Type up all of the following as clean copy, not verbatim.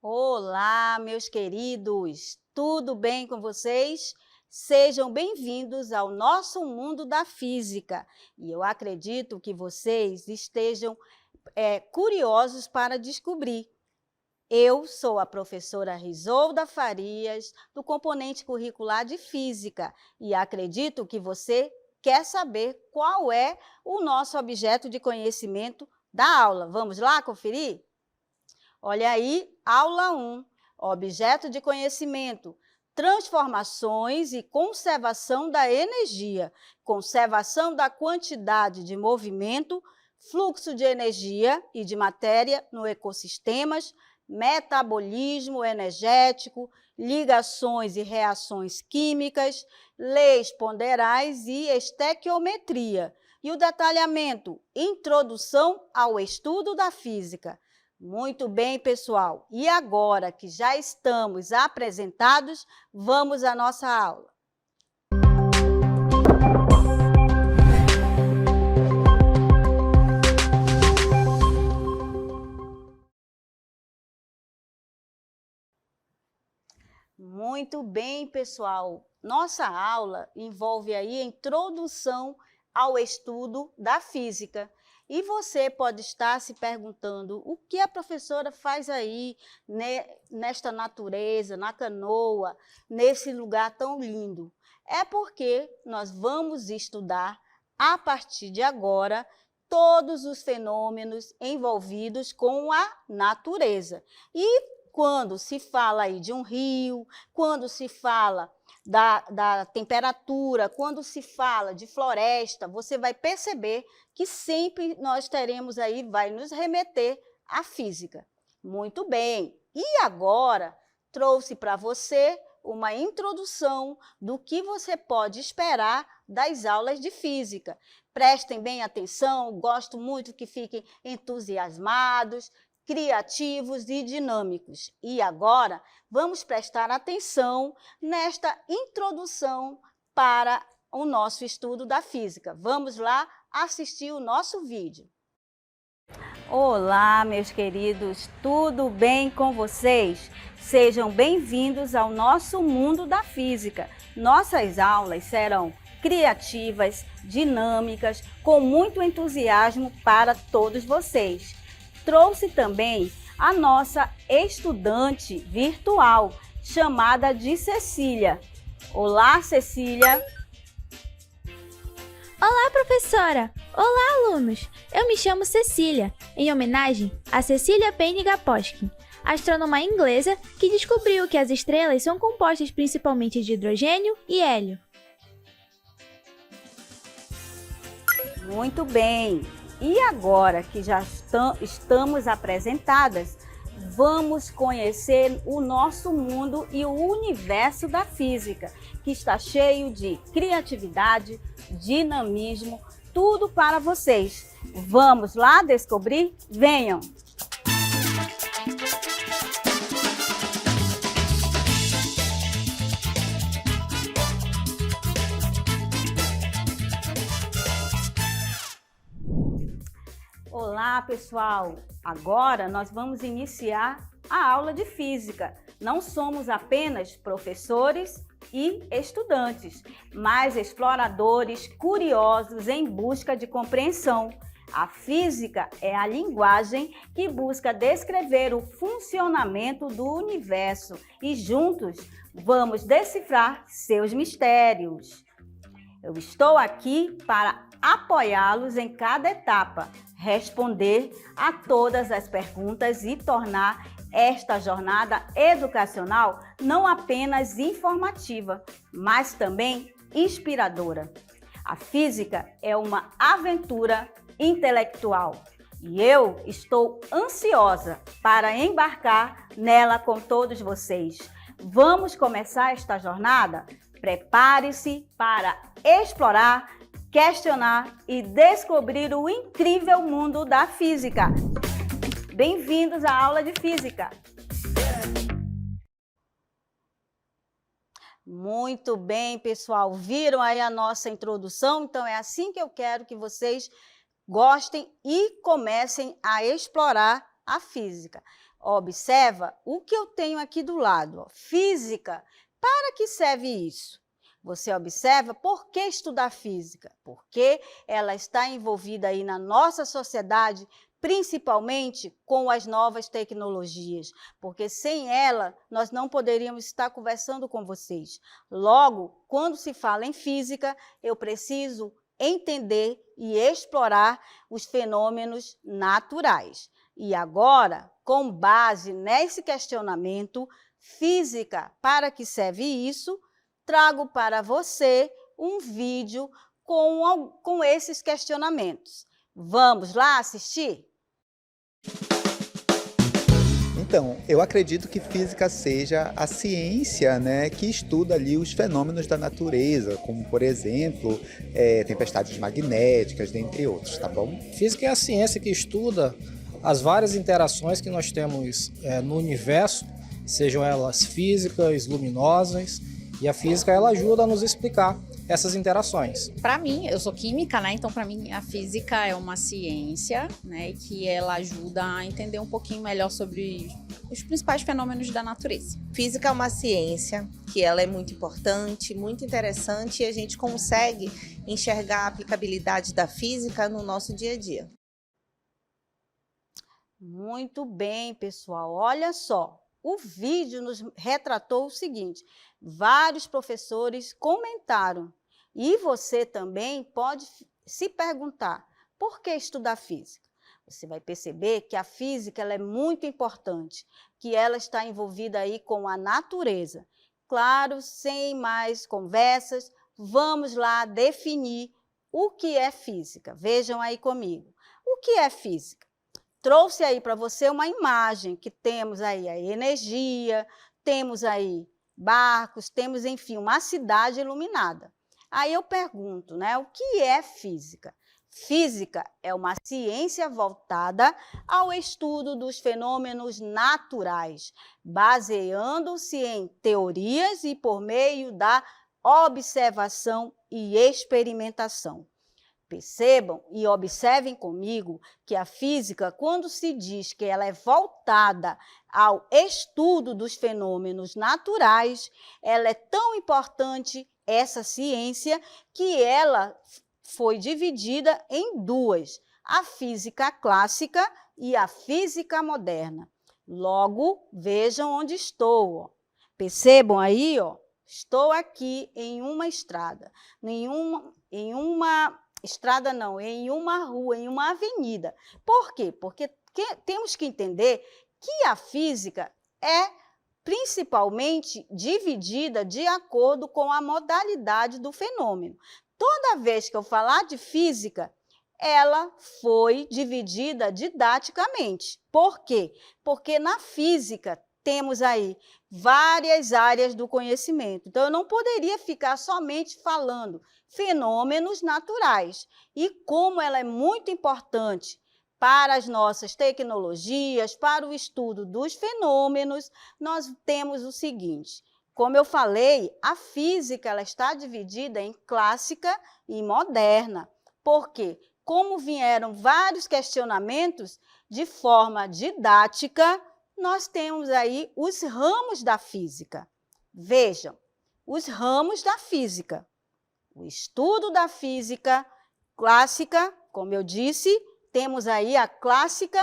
Olá, meus queridos, tudo bem com vocês? Sejam bem-vindos ao nosso mundo da física. E eu acredito que vocês estejam curiosos para descobrir. Eu sou a professora Risolda Farias, do componente curricular de Física, e acredito que você quer saber qual é o nosso objeto de conhecimento da aula. Vamos lá conferir? Olha aí, aula 1, objeto de conhecimento, transformações e conservação da energia, conservação da quantidade de movimento, fluxo de energia e de matéria no ecossistemas, metabolismo energético, ligações e reações químicas, leis ponderais e estequiometria. E o detalhamento, introdução ao estudo da física. Muito bem, pessoal. E agora que já estamos apresentados, vamos à nossa aula. Muito bem, pessoal. Nossa aula envolve aí a introdução ao estudo da física. E você pode estar se perguntando o que a professora faz aí, nesta natureza, na canoa, nesse lugar tão lindo. É porque nós vamos estudar, a partir de agora, todos os fenômenos envolvidos com a natureza. E quando se fala aí de um rio, quando se fala da temperatura, quando se fala de floresta, você vai perceber que sempre nós teremos aí, vai nos remeter à física. Muito bem, e agora trouxe para você uma introdução do que você pode esperar das aulas de física. Prestem bem atenção, gosto muito que fiquem entusiasmados, criativos e dinâmicos. E agora, vamos prestar atenção nesta introdução para o nosso estudo da física. Vamos lá assistir o nosso vídeo. Olá, meus queridos, tudo bem com vocês? Sejam bem-vindos ao nosso mundo da física. Nossas aulas serão criativas, dinâmicas, com muito entusiasmo para todos vocês. Trouxe também a nossa estudante virtual, chamada de Cecília. Olá, Cecília! Olá, professora! Olá, alunos! Eu me chamo Cecília, em homenagem a Cecília Payne-Gaposchkin, astrônoma inglesa que descobriu que as estrelas são compostas principalmente de hidrogênio e hélio. Muito bem! E agora que já estamos apresentadas, vamos conhecer o nosso mundo e o universo da física, que está cheio de criatividade, dinamismo, tudo para vocês. Vamos lá descobrir? Venham! Olá, pessoal! Agora nós vamos iniciar a aula de física. Não somos apenas professores e estudantes, mas exploradores curiosos em busca de compreensão. A física é a linguagem que busca descrever o funcionamento do universo e juntos vamos decifrar seus mistérios. Eu estou aqui para apoiá-los em cada etapa, responder a todas as perguntas e tornar esta jornada educacional não apenas informativa, mas também inspiradora. A física é uma aventura intelectual e eu estou ansiosa para embarcar nela com todos vocês. Vamos começar esta jornada? Prepare-se para explorar, questionar e descobrir o incrível mundo da física. Bem-vindos à aula de física! Muito bem, pessoal. Viram aí a nossa introdução? Então é assim que eu quero que vocês gostem e comecem a explorar a física. Observa o que eu tenho aqui do lado. Ó. Física. Para que serve isso? Você observa por que estudar física? Porque ela está envolvida aí na nossa sociedade, principalmente com as novas tecnologias, porque sem ela nós não poderíamos estar conversando com vocês. Logo, quando se fala em física, eu preciso entender e explorar os fenômenos naturais. E agora, com base nesse questionamento, física, para que serve isso? Trago para você um vídeo com esses questionamentos. Vamos lá assistir? Então, eu acredito que física seja a ciência, né, que estuda ali os fenômenos da natureza, como, por exemplo, tempestades magnéticas, dentre outros, tá bom? Física é a ciência que estuda as várias interações que nós temos no universo, sejam elas físicas, luminosas, e a física ela ajuda a nos explicar essas interações. Para mim, eu sou química, né? Então para mim a física é uma ciência, né? Que ela ajuda a entender um pouquinho melhor sobre os principais fenômenos da natureza. Física é uma ciência que ela é muito importante, muito interessante e a gente consegue enxergar a aplicabilidade da física no nosso dia a dia. Muito bem, pessoal. Olha só. O vídeo nos retratou o seguinte: vários professores comentaram e você também pode se perguntar, por que estudar física? Você vai perceber que a física ela é muito importante, que ela está envolvida aí com a natureza. Claro, sem mais conversas, vamos lá definir o que é física. Vejam aí comigo. O que é física? Trouxe aí para você uma imagem que temos aí a energia, temos aí barcos, temos, enfim, uma cidade iluminada. Aí eu pergunto, né, o que é física? Física é uma ciência voltada ao estudo dos fenômenos naturais, baseando-se em teorias e por meio da observação e experimentação. Percebam e observem comigo que a física, quando se diz que ela é voltada ao estudo dos fenômenos naturais, ela é tão importante, essa ciência, que ela foi dividida em duas, a física clássica e a física moderna. Logo, vejam onde estou. Ó. Percebam aí, ó, estou aqui em uma estrada, em uma rua, em uma avenida. Por quê? Porque temos que entender que a física é principalmente dividida de acordo com a modalidade do fenômeno. Toda vez que eu falar de física, ela foi dividida didaticamente. Por quê? Porque na física temos aí várias áreas do conhecimento. Então, eu não poderia ficar somente falando fenômenos naturais. E como ela é muito importante para as nossas tecnologias, para o estudo dos fenômenos, nós temos o seguinte. Como eu falei, a física ela está dividida em clássica e moderna. Por quê? Como vieram vários questionamentos de forma didática, nós temos aí os ramos da física. Vejam, os ramos da física. O estudo da física clássica, como eu disse, temos aí a clássica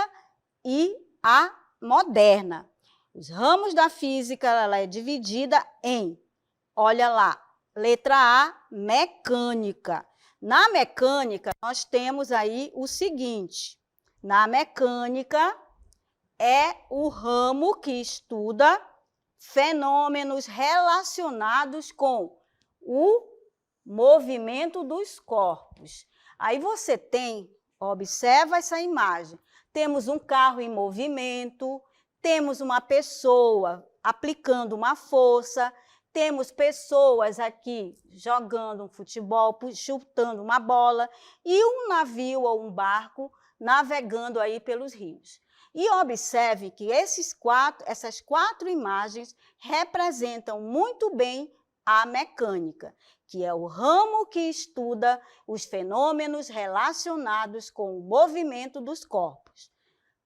e a moderna. Os ramos da física, ela é dividida em, olha lá, letra A, mecânica. Na mecânica, nós temos aí o seguinte, na mecânica é o ramo que estuda fenômenos relacionados com o movimento dos corpos. Aí você observa essa imagem, temos um carro em movimento, temos uma pessoa aplicando uma força, temos pessoas aqui jogando um futebol, chutando uma bola, e um navio ou um barco navegando aí pelos rios. E observe que essas quatro imagens representam muito bem a mecânica, que é o ramo que estuda os fenômenos relacionados com o movimento dos corpos.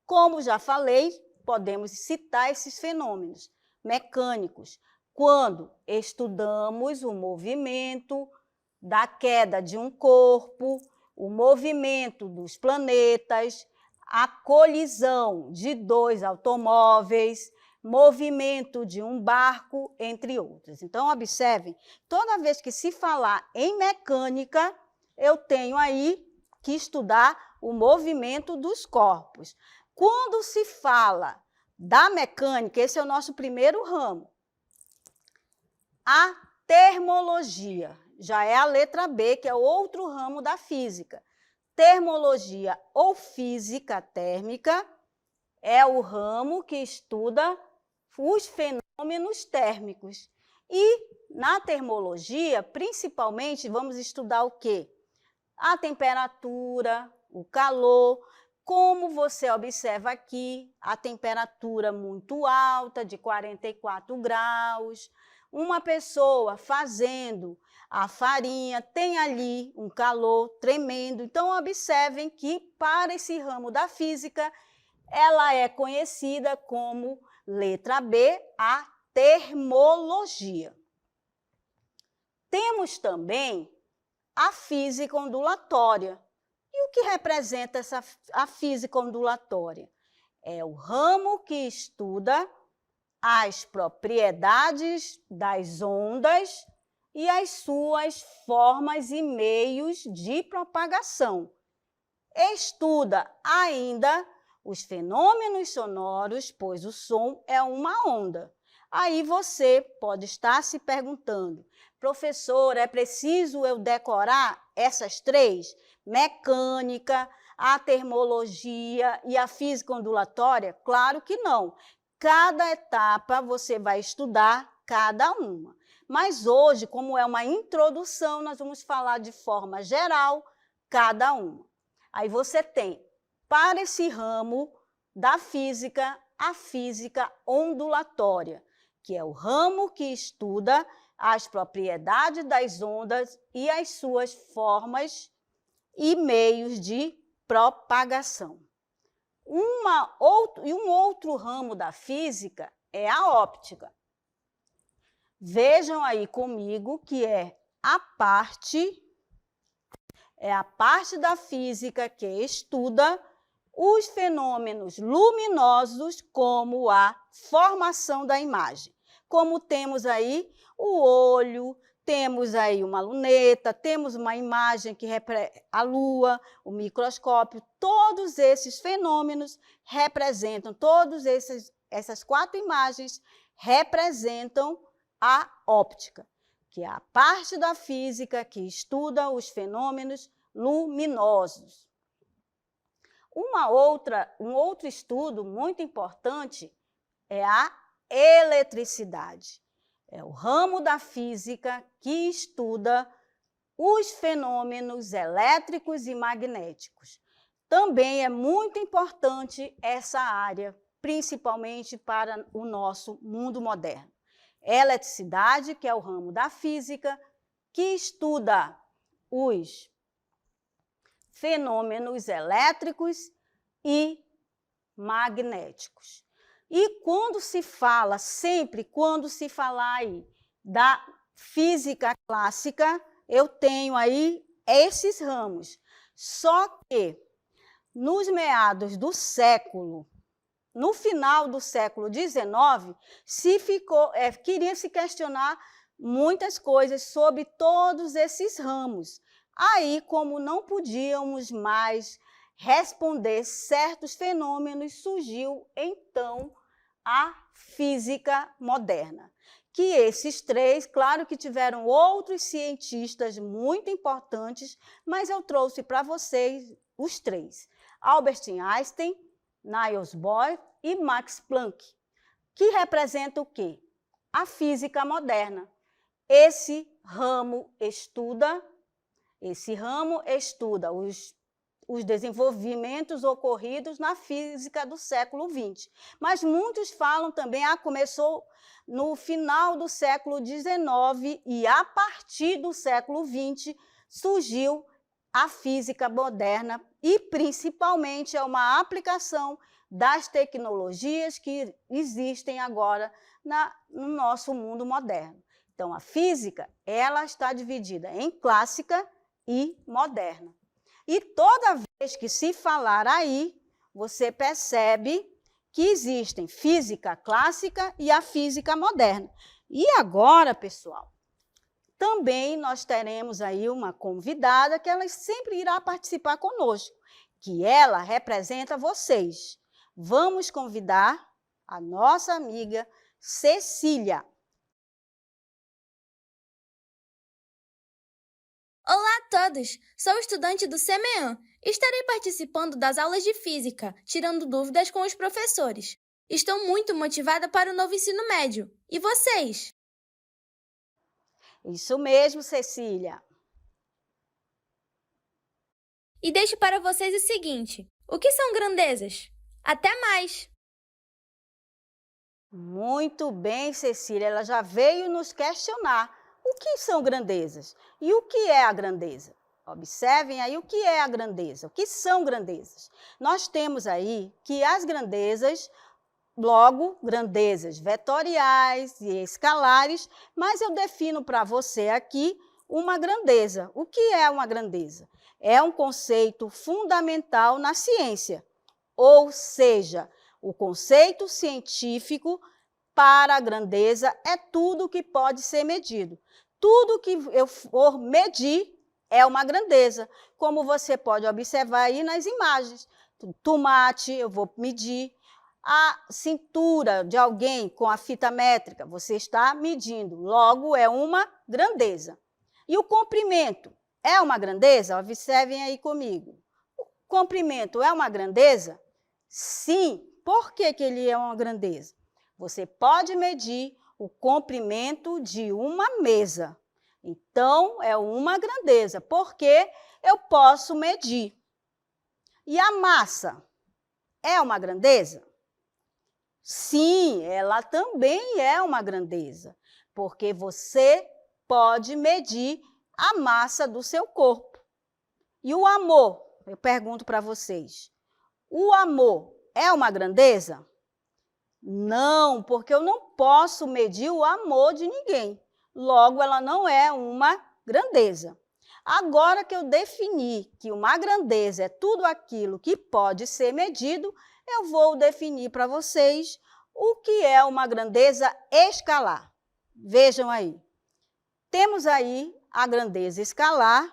Como já falei, podemos citar esses fenômenos mecânicos, quando estudamos o movimento da queda de um corpo, o movimento dos planetas, a colisão de dois automóveis, movimento de um barco, entre outros. Então, observem, toda vez que se falar em mecânica, eu tenho aí que estudar o movimento dos corpos. Quando se fala da mecânica, esse é o nosso primeiro ramo. A termologia, já é a letra B, que é outro ramo da física. Termologia ou física térmica é o ramo que estuda os fenômenos térmicos. E na termologia, principalmente, vamos estudar o quê? A temperatura, o calor. Como você observa aqui, a temperatura muito alta, de 44 graus. Uma pessoa fazendo a farinha tem ali um calor tremendo. Então, observem que, para esse ramo da física, ela é conhecida como, letra B, a termologia. Temos também a física ondulatória. E o que representa a física ondulatória? É o ramo que estuda as propriedades das ondas e as suas formas e meios de propagação. Estuda ainda os fenômenos sonoros, pois o som é uma onda. Aí você pode estar se perguntando, professor, é preciso eu decorar essas três? Mecânica, a termologia e a física ondulatória? Claro que não. Cada etapa você vai estudar cada uma. Mas hoje, como é uma introdução, nós vamos falar de forma geral cada uma. Aí você tem, para esse ramo da física, a física ondulatória, que é o ramo que estuda as propriedades das ondas e as suas formas e meios de propagação. Um outro ramo da física é a óptica. Vejam aí comigo que é a parte da física que estuda os fenômenos luminosos, como a formação da imagem. Como temos aí o olho, temos aí uma luneta, temos uma imagem que representa a lua, o microscópio, todos esses fenômenos representam, essas quatro imagens representam a óptica, que é a parte da física que estuda os fenômenos luminosos. Um outro estudo muito importante é a eletricidade. É o ramo da física que estuda os fenômenos elétricos e magnéticos. Também é muito importante essa área, principalmente para o nosso mundo moderno. Eletricidade, que é o ramo da física, que estuda os fenômenos elétricos e magnéticos. E quando se fala aí da física clássica, eu tenho aí esses ramos. Só que nos meados do século, no final do século XIX, queria se questionar muitas coisas sobre todos esses ramos. Aí, como não podíamos mais responder certos fenômenos, surgiu, então, a física moderna. Que esses três, claro que tiveram outros cientistas muito importantes, mas eu trouxe para vocês os três. Albert Einstein, Niels Bohr e Max Planck, que representa o quê? A física moderna. Esse ramo estuda os desenvolvimentos ocorridos na física do século XX. Mas muitos falam também, começou no final do século XIX e a partir do século XX surgiu a física moderna e principalmente é uma aplicação das tecnologias que existem agora no nosso mundo moderno. Então, a física, ela está dividida em clássica e moderna. E toda vez que se falar aí, você percebe que existem física clássica e a física moderna. E agora, pessoal, também nós teremos aí uma convidada que ela sempre irá participar conosco, que ela representa vocês. Vamos convidar a nossa amiga Cecília. Olá a todos! Sou estudante do CMEAN. Estarei participando das aulas de física, tirando dúvidas com os professores. Estou muito motivada para o novo ensino médio. E vocês? Isso mesmo, Cecília. E deixo para vocês o seguinte: o que são grandezas? Até mais! Muito bem, Cecília. Ela já veio nos questionar. O que são grandezas? E o que é a grandeza? Observem aí o que é a grandeza. O que são grandezas? Nós temos aí que as grandezas, logo, grandezas vetoriais e escalares, mas eu defino para você aqui uma grandeza. O que é uma grandeza? É um conceito fundamental na ciência, ou seja, o conceito científico para a grandeza é tudo que pode ser medido. Tudo que eu for medir é uma grandeza, como você pode observar aí nas imagens. Tomate, eu vou medir. A cintura de alguém com a fita métrica, você está medindo, logo é uma grandeza. E o comprimento é uma grandeza? Observem aí comigo. O comprimento é uma grandeza? Sim. Por que ele é uma grandeza? Você pode medir o comprimento de uma mesa. Então, é uma grandeza, porque eu posso medir. E a massa é uma grandeza? Sim, ela também é uma grandeza, porque você pode medir a massa do seu corpo. E o amor, eu pergunto para vocês, o amor é uma grandeza? Não, porque eu não posso medir o amor de ninguém. Logo, ela não é uma grandeza. Agora que eu defini que uma grandeza é tudo aquilo que pode ser medido, eu vou definir para vocês o que é uma grandeza escalar. Vejam aí. Temos aí a grandeza escalar,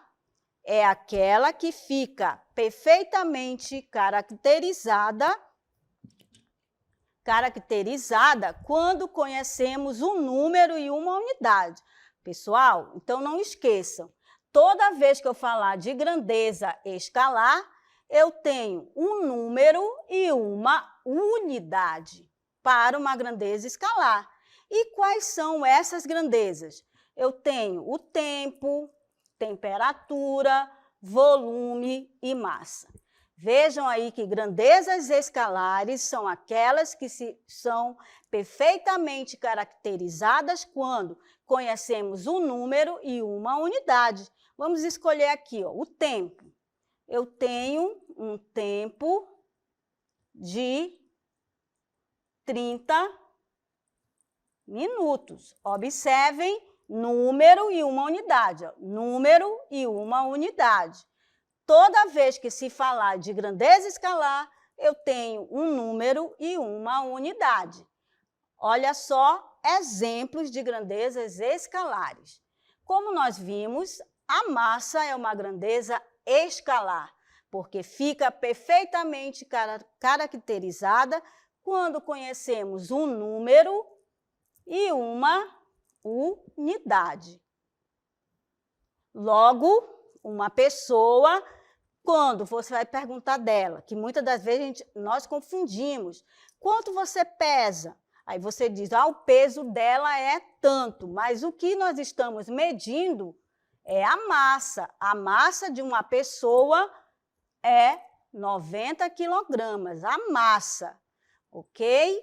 é aquela que fica perfeitamente caracterizada quando conhecemos um número e uma unidade. Pessoal, então não esqueçam, toda vez que eu falar de grandeza escalar, eu tenho um número e uma unidade para uma grandeza escalar. E quais são essas grandezas? Eu tenho o tempo, temperatura, volume e massa. Vejam aí que grandezas escalares são aquelas que são perfeitamente caracterizadas quando conhecemos um número e uma unidade. Vamos escolher aqui, ó, o tempo. Eu tenho um tempo de 30 minutos. Observem, número e uma unidade. Ó, número e uma unidade. Toda vez que se falar de grandeza escalar, eu tenho um número e uma unidade. Olha só exemplos de grandezas escalares. Como nós vimos, a massa é uma grandeza escalar, porque fica perfeitamente caracterizada quando conhecemos um número e uma unidade. Logo, uma pessoa, quando você vai perguntar dela, que muitas das vezes nós confundimos, quanto você pesa? Aí você diz, o peso dela é tanto, mas o que nós estamos medindo é a massa. A massa de uma pessoa é 90 quilogramas, a massa, ok?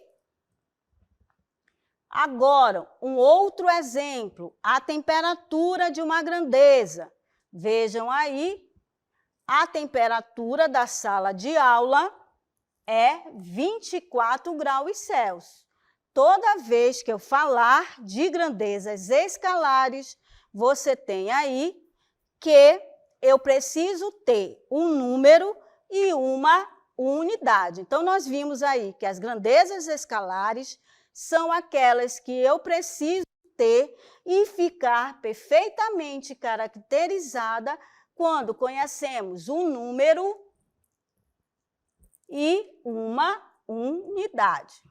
Agora, um outro exemplo, a temperatura de uma grandeza. Vejam aí, a temperatura da sala de aula é 24 graus Celsius. Toda vez que eu falar de grandezas escalares, você tem aí que eu preciso ter um número e uma unidade. Então, nós vimos aí que as grandezas escalares são aquelas que eu preciso ter e ficar perfeitamente caracterizada quando conhecemos um número e uma unidade.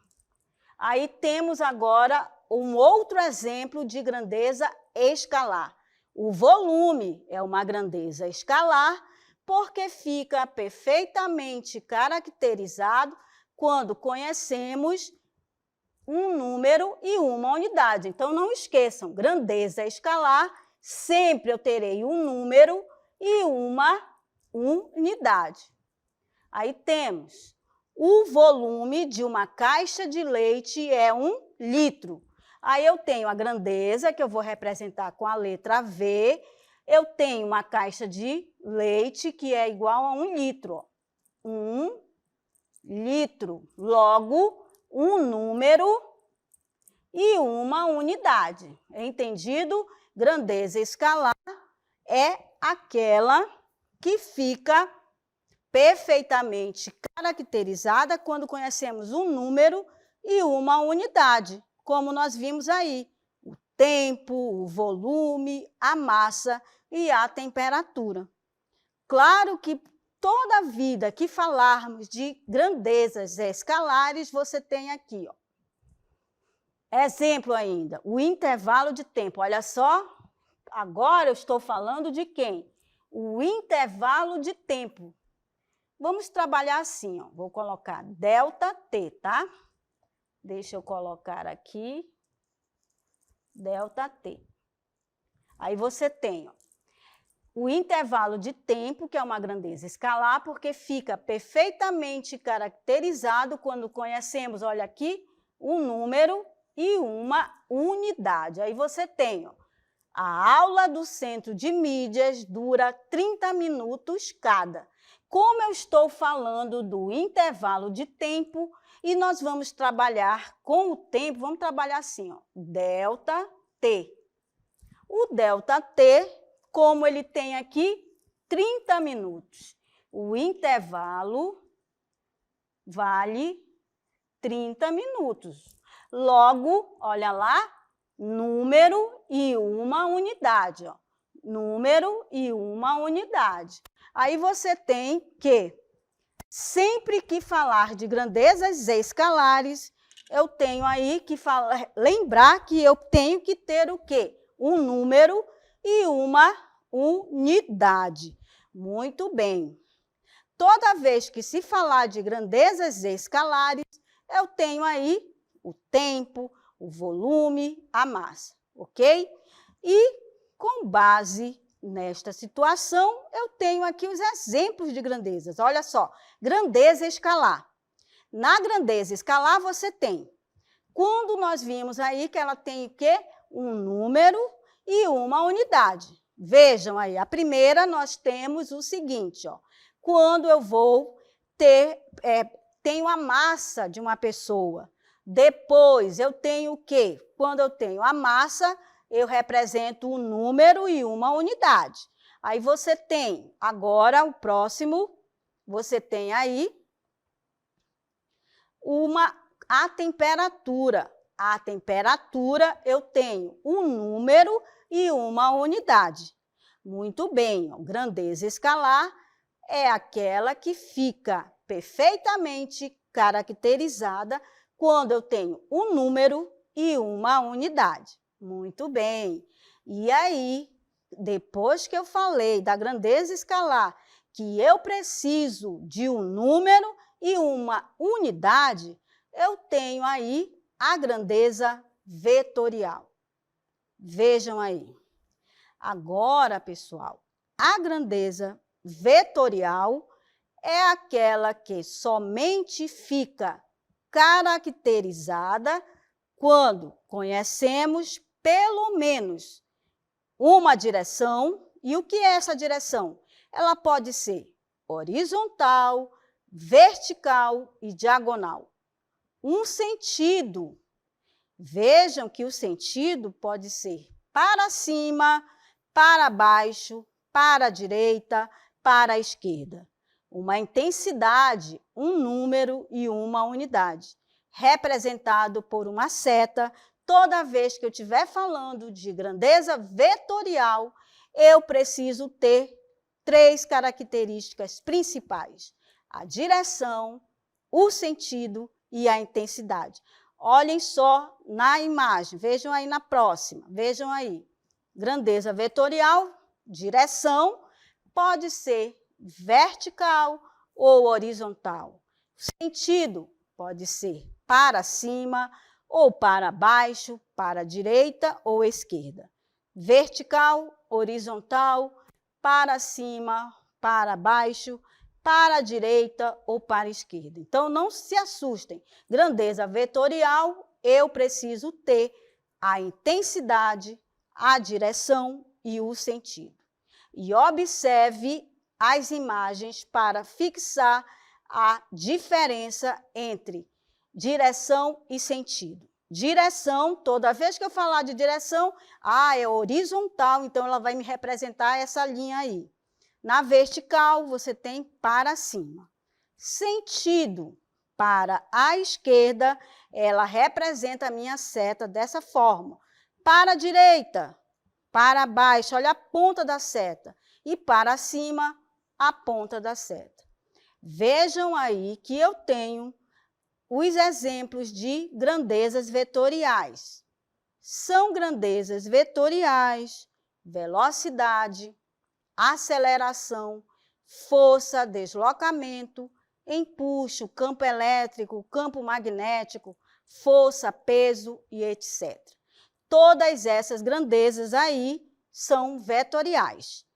Aí temos agora um outro exemplo de grandeza escalar. O volume é uma grandeza escalar porque fica perfeitamente caracterizado quando conhecemos um número e uma unidade. Então, não esqueçam, grandeza escalar, sempre eu terei um número e uma unidade. Aí temos o volume de uma caixa de leite é 1 litro. Aí eu tenho a grandeza, que eu vou representar com a letra V. Eu tenho uma caixa de leite que é igual a 1 litro. 1 litro. Logo, um número e uma unidade. Entendido? Grandeza escalar é aquela que fica perfeitamente caracterizada quando conhecemos um número e uma unidade, como nós vimos aí, o tempo, o volume, a massa e a temperatura. Claro que toda vida que falarmos de grandezas escalares, você tem aqui, ó. Exemplo ainda, o intervalo de tempo. Olha só, agora eu estou falando de quem? O intervalo de tempo. Vamos trabalhar assim, ó. Vou colocar ΔT, tá? Deixa eu colocar aqui ΔT. Aí você tem, ó, o intervalo de tempo, que é uma grandeza escalar, porque fica perfeitamente caracterizado quando conhecemos, olha aqui, um número e uma unidade. Aí você tem, ó, a aula do centro de mídias dura 30 minutos cada. Como eu estou falando do intervalo de tempo, e nós vamos trabalhar com o tempo, vamos trabalhar assim, ó, ΔT. O ΔT, como ele tem aqui 30 minutos, o intervalo vale 30 minutos. Logo, olha lá, número e uma unidade, ó. Número e uma unidade. Aí você tem que, sempre que falar de grandezas escalares, eu tenho aí que lembrar que eu tenho que ter o quê? Um número e uma unidade. Muito bem. Toda vez que se falar de grandezas escalares, eu tenho aí o tempo, o volume, a massa, ok? E com base nesta situação, eu tenho aqui os exemplos de grandezas. Olha só, grandeza escalar. Na grandeza escalar, você tem, quando nós vimos aí que ela tem o quê? Um número e uma unidade. Vejam aí, a primeira nós temos o seguinte, ó, quando eu vou ter, tenho a massa de uma pessoa. Depois, eu tenho o quê? Quando eu tenho a massa, eu represento um número e uma unidade. Aí você tem, agora o próximo, você tem aí a temperatura. A temperatura, eu tenho um número e uma unidade. Muito bem, ó, grandeza escalar é aquela que fica perfeitamente caracterizada quando eu tenho um número e uma unidade. Muito bem. E aí, depois que eu falei da grandeza escalar, que eu preciso de um número e uma unidade, eu tenho aí a grandeza vetorial. Vejam aí. Agora, pessoal, a grandeza vetorial é aquela que somente fica caracterizada quando conhecemos pelo menos uma direção. E o que é essa direção? Ela pode ser horizontal, vertical e diagonal. Um sentido. Vejam que o sentido pode ser para cima, para baixo, para a direita, para a esquerda. Uma intensidade, um número e uma unidade, representado por uma seta. Toda vez que eu estiver falando de grandeza vetorial, eu preciso ter 3 características principais: a direção, o sentido e a intensidade. Olhem só na imagem, vejam aí na próxima, vejam aí. Grandeza vetorial, direção, pode ser vertical ou horizontal. Sentido pode ser para cima ou para baixo, para a direita ou esquerda. Vertical, horizontal, para cima, para baixo, para a direita ou para a esquerda. Então, não se assustem. Grandeza vetorial, eu preciso ter a intensidade, a direção e o sentido. E observe as imagens para fixar a diferença entre direção e sentido. Direção, toda vez que eu falar de direção, é horizontal, então ela vai me representar essa linha aí. Na vertical, você tem para cima. Sentido, para a esquerda, ela representa a minha seta dessa forma. Para a direita, para baixo, olha a ponta da seta. E para cima, a ponta da seta. Vejam aí que eu tenho os exemplos de grandezas vetoriais. São grandezas vetoriais, velocidade, aceleração, força, deslocamento, empuxo, campo elétrico, campo magnético, força, peso e etc. Todas essas grandezas aí são vetoriais.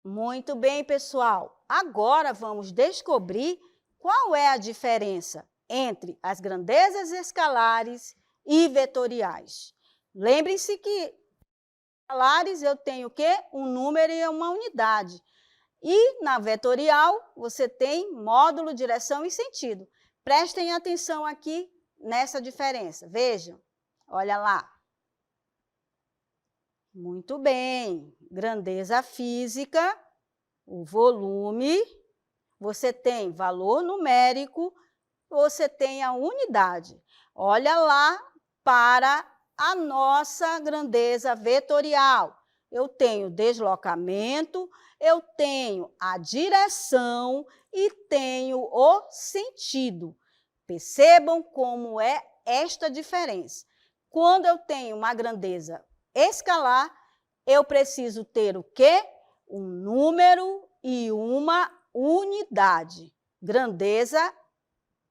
Muito bem, pessoal. Agora vamos descobrir qual é a diferença entre as grandezas escalares e vetoriais. Lembrem-se que escalares eu tenho o quê? Um número e uma unidade. E na vetorial você tem módulo, direção e sentido. Prestem atenção aqui nessa diferença. Vejam, olha lá. Muito bem. Grandeza física, o volume, você tem valor numérico, você tem a unidade. Olha lá para a nossa grandeza vetorial. Eu tenho deslocamento, eu tenho a direção e tenho o sentido. Percebam como é esta diferença. Quando eu tenho uma grandeza escalar, eu preciso ter o quê? Um número e uma unidade. Grandeza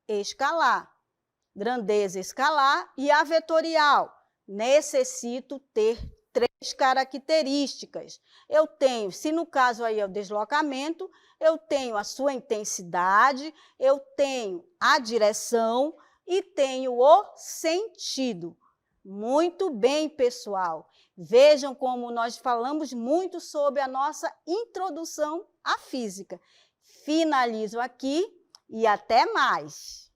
escalar. Grandeza escalar e a vetorial. Necessito ter 3 características. Eu tenho, se no caso aí é o deslocamento, eu tenho a sua intensidade, eu tenho a direção e tenho o sentido. Muito bem, pessoal. Vejam como nós falamos muito sobre a nossa introdução à física. Finalizo aqui e até mais.